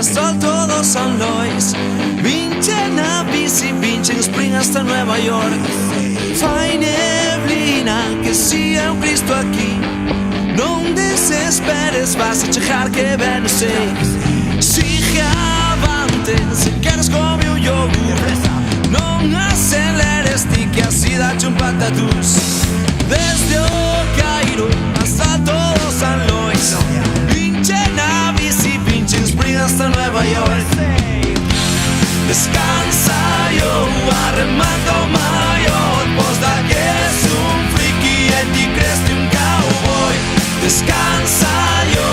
sol todo San Lois. Vinchen a bici, vinchen spring hasta Nueva York. Fai neblina que sia un Cristo aquí. Non desesperes, vas a chejar que ben sei. Sigue avante, se queres come un yogur. Non aceleres ti que así dache un patatús. Desde o Cairo hasta todo San Lois. Vinchen a bici, vinchen spring hasta Nueva York. Descansa yo arremando mayor. Vos da que es un friki y ti crees que un cowboy. Descansa yo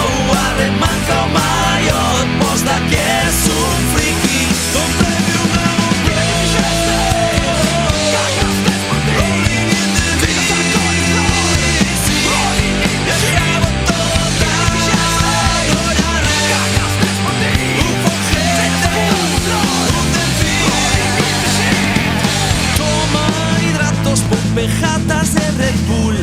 arremando mayor. Vos da que es un friki. Comprende un nuevo rolling in the beat. Y acabo toda un forjete, un delfín. Toma hidratos, pompejatas de Red Bull.